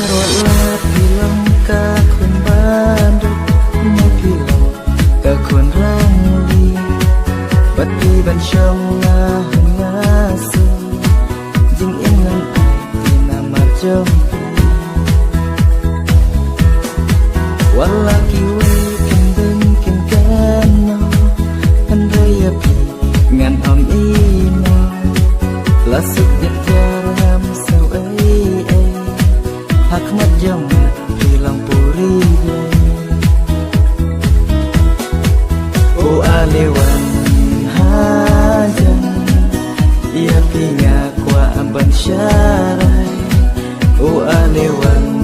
Karwatlah bilang kakun bandut Nagilau kakun rangli Bati ban syong ngahun ngasu Jing inang ay tinamar jompi Walaki wikin bengkin kano Kan raya pi ngan om ino Lasuk ngejar ngam saw Hakmat jong hilang puri O alewan hajan Ia pinga kwa amban syarai O alewan